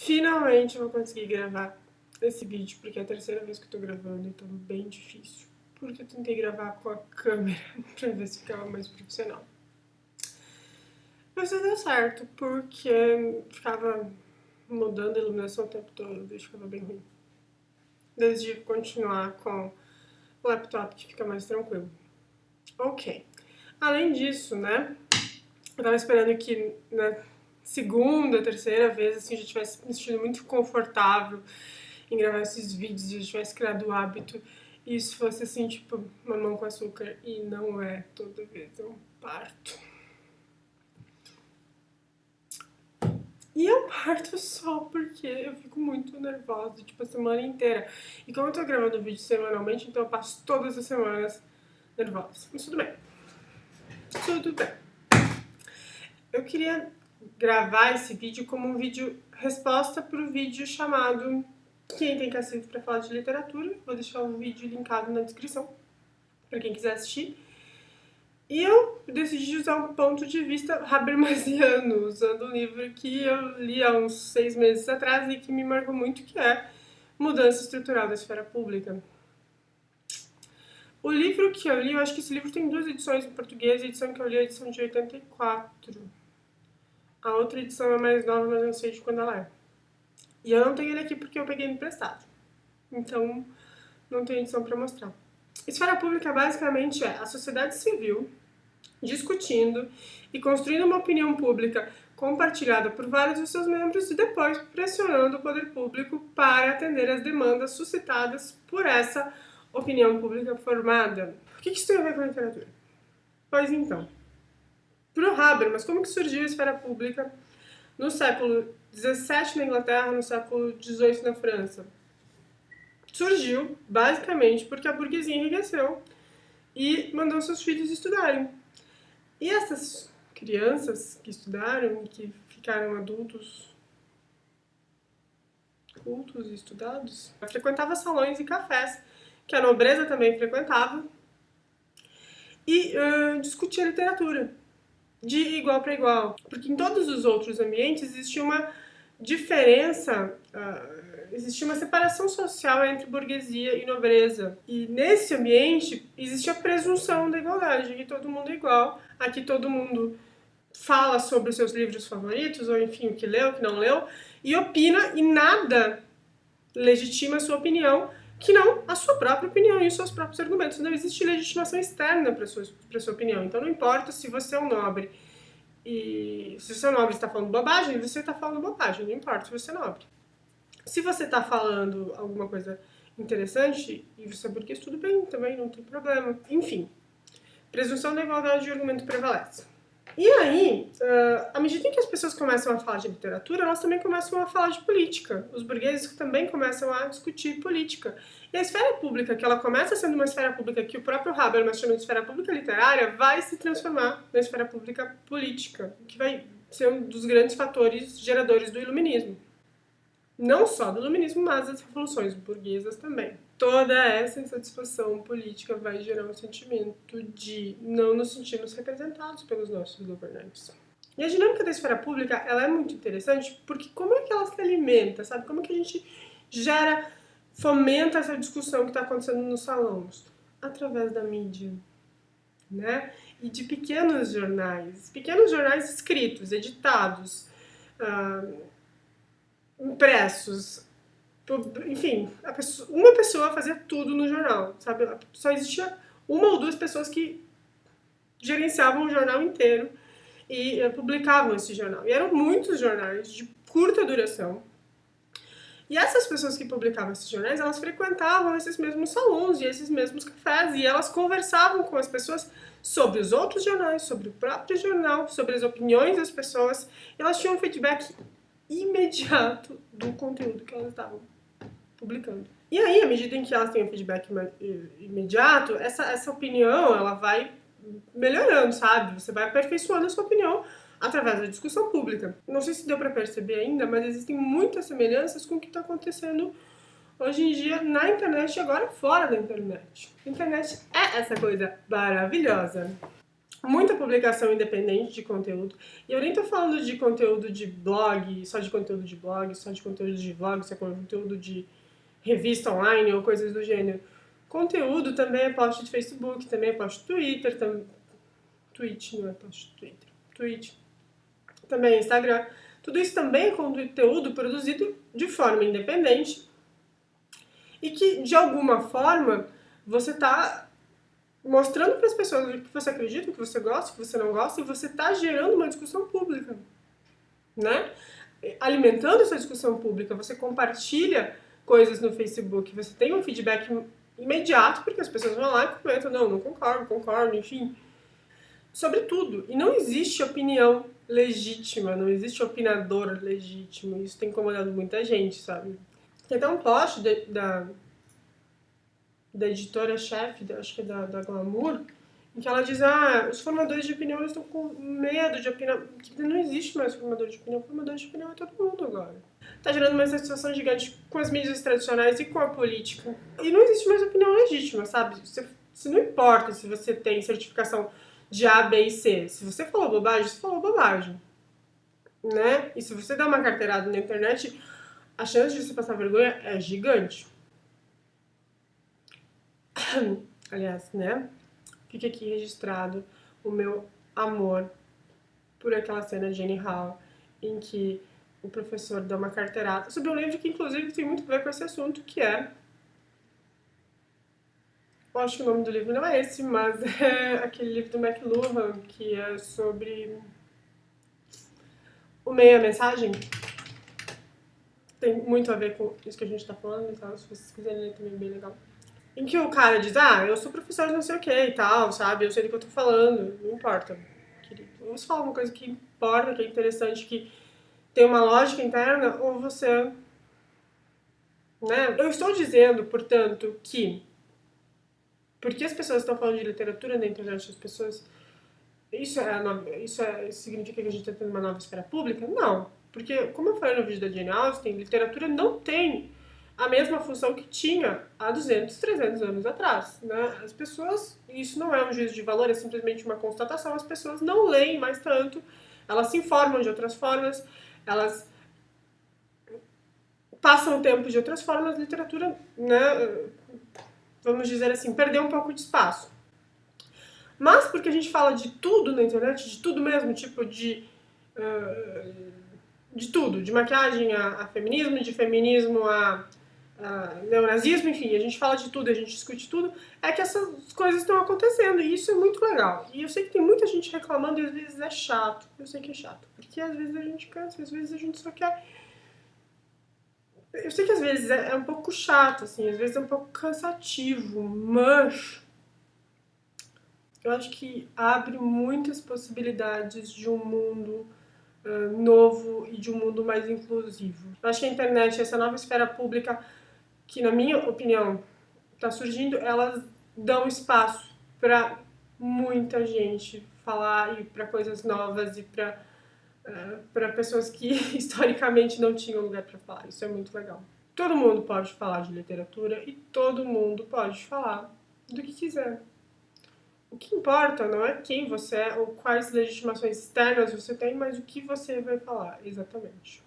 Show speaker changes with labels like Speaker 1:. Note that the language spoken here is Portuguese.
Speaker 1: Finalmente eu vou conseguir gravar esse vídeo, porque é a terceira vez que eu tô gravando, então bem difícil. Porque eu tentei gravar com a câmera pra ver se ficava mais profissional. Mas não deu certo, porque ficava mudando a iluminação o tempo todo, o vídeo ficava bem ruim. Decidi continuar com o laptop, que fica mais tranquilo. Ok. Além disso, né, eu tava esperando que na segunda, terceira vez, assim, eu já tivesse me sentindo muito confortável em gravar esses vídeos e eu tivesse criado o hábito e isso fosse, assim, tipo, mamão com açúcar. E não é toda vez, é um parto. E eu parto só porque eu fico muito nervosa, tipo, a semana inteira. E como eu tô gravando vídeo semanalmente, então eu passo todas as semanas nervosa. Mas tudo bem. Tudo bem. Eu queria gravar esse vídeo como um vídeo resposta pro vídeo chamado Quem Tem Cacife pra Falar de Literatura. Vou deixar o vídeo linkado na descrição pra quem quiser assistir. E eu decidi usar um ponto de vista habermasiano, usando um livro que eu li há uns 6 meses atrás e que me marcou muito, que é Mudança Estrutural da Esfera Pública. O livro que eu li, eu acho que esse livro tem 2 edições em português, a edição que eu li é a edição de 84. A outra edição é mais nova, mas eu não sei de quando ela é. E eu não tenho ele aqui porque eu peguei emprestado. Então, não tenho edição para mostrar. Esfera pública basicamente é a sociedade civil discutindo e construindo uma opinião pública compartilhada por vários de seus membros e depois pressionando o poder público para atender às demandas suscitadas por essa opinião pública formada. O que isso tem a ver com a literatura? Pois então, para o Habermas, como que surgiu a esfera pública no século XVII na Inglaterra, no século XVIII na França? Surgiu, basicamente, porque a burguesia enriqueceu e mandou seus filhos estudarem. E essas crianças que estudaram e que ficaram adultos, cultos e estudados, frequentavam salões e cafés, que a nobreza também frequentava, e discutia literatura, de igual para igual. Porque em todos os outros ambientes existia uma diferença, existia uma separação social entre burguesia e nobreza. E nesse ambiente existia a presunção da igualdade, aqui todo mundo é igual, aqui todo mundo fala sobre os seus livros favoritos, ou enfim, o que leu, o que não leu, e opina, e nada legitima a sua opinião, que não a sua própria opinião e os seus próprios argumentos. Não existe legitimação externa para a sua opinião. Então não importa se você é um nobre, e se você é nobre e está falando bobagem, você está falando bobagem, não importa se você é nobre. Se você está falando alguma coisa interessante e você é burguês, tudo bem, também não tem problema. Enfim, presunção da igualdade de argumento prevalece. E aí, à medida que as pessoas começam a falar de literatura, elas também começam a falar de política. Os burgueses também começam a discutir política. E a esfera pública, que ela começa sendo uma esfera pública que o próprio Habermas chama de esfera pública literária, vai se transformar na esfera pública política, que vai ser um dos grandes fatores geradores do iluminismo. Não só do iluminismo, mas das revoluções burguesas também. Toda essa insatisfação política vai gerar um sentimento de não nos sentirmos representados pelos nossos governantes. E a dinâmica da esfera pública, ela é muito interessante porque como é que ela se alimenta, sabe? Como é que a gente fomenta essa discussão que está acontecendo nos salões? Através da mídia, né? E de pequenos jornais escritos, editados, impressos, enfim, uma pessoa fazia tudo no jornal, sabe? Só existia uma ou duas pessoas que gerenciavam o jornal inteiro e publicavam esse jornal. E eram muitos jornais de curta duração. E essas pessoas que publicavam esses jornais, elas frequentavam esses mesmos salões e esses mesmos cafés e elas conversavam com as pessoas sobre os outros jornais, sobre o próprio jornal, sobre as opiniões das pessoas. E elas tinham um feedback imediato do conteúdo que elas estavam publicando. E aí, à medida em que elas têm um feedback imediato, essa opinião, ela vai melhorando, sabe? Você vai aperfeiçoando a sua opinião através da discussão pública. Não sei se deu para perceber ainda, mas existem muitas semelhanças com o que está acontecendo hoje em dia na internet e agora fora da internet. A internet é essa coisa maravilhosa. muita publicação independente de conteúdo. E eu nem tô falando de conteúdo de blog, só de conteúdo de blog, só de conteúdo de vlog, só conteúdo de revista online ou coisas do gênero. Conteúdo também é post de Facebook, também é post de Twitter, Twitch, não é post de Twitter, Twitch, também Instagram. Tudo isso também é conteúdo produzido de forma independente e que, de alguma forma, você está mostrando para as pessoas o que você acredita, o que você gosta, o que você não gosta, e você está gerando uma discussão pública, né? Alimentando essa discussão pública, você compartilha coisas no Facebook, você tem um feedback imediato, porque as pessoas vão lá e comentam, não concordo, concordo, enfim, sobre tudo. E não existe opinião legítima, não existe opinador legítimo, isso tem incomodado muita gente, sabe? Tem até um post da editora-chefe, acho que é da Glamour, em que ela diz, os formadores de opinião estão com medo de opinar, que não existe mais formador de opinião é todo mundo agora. Tá gerando uma insatisfação gigante com as mídias tradicionais e com a política. E não existe mais opinião legítima, sabe? Se não importa se você tem certificação de A, B e C. Se você falou bobagem, você falou bobagem. Né? E se você dá uma carteirada na internet, a chance de você passar vergonha é gigante. Aliás, né? Fica aqui registrado o meu amor por aquela cena de Annie Hall, em que o professor dá uma carteirada sobre um livro que, inclusive, tem muito a ver com esse assunto, que é... Eu acho que o nome do livro não é esse, mas é aquele livro do McLuhan, que é sobre o meia-mensagem. Tem muito a ver com isso que a gente tá falando, então, se vocês quiserem ler também é bem legal. Em que o cara diz, eu sou professor de não sei o que e tal, sabe? Eu sei do que eu tô falando, não importa, querido. Ou você fala uma coisa que importa, que é interessante, que tem uma lógica interna, ou você... Né? Eu estou dizendo, portanto, que porque as pessoas estão falando de literatura na internet, as pessoas... significa que a gente está tendo uma nova esfera pública? Não. Porque, como eu falei no vídeo da Jane Austen, literatura não tem a mesma função que tinha há 200, 300 anos atrás. Né? As pessoas... Isso não é um juízo de valor, é simplesmente uma constatação. As pessoas não leem mais tanto, elas se informam de outras formas, elas passam o tempo de outras formas. Literatura, né, vamos dizer assim, perdeu um pouco de espaço. Mas porque a gente fala de tudo na internet, de tudo mesmo, tipo de tudo, de maquiagem a feminismo, de feminismo a neonazismo, enfim, a gente fala de tudo, a gente discute tudo, é que essas coisas estão acontecendo e isso é muito legal. E eu sei que tem muita gente reclamando e às vezes é chato, eu sei que é chato, porque às vezes a gente cansa, às vezes a gente só quer... Eu sei que às vezes é um pouco chato, assim, às vezes é um pouco cansativo, mas... eu acho que abre muitas possibilidades de um mundo novo e de um mundo mais inclusivo. Eu acho que a internet, essa nova esfera pública, que na minha opinião está surgindo, elas dão espaço para muita gente falar e para coisas novas e para pessoas que historicamente não tinham lugar para falar. Isso é muito legal. Todo mundo pode falar de literatura e todo mundo pode falar do que quiser. O que importa não é quem você é ou quais legitimações externas você tem, mas o que você vai falar, exatamente.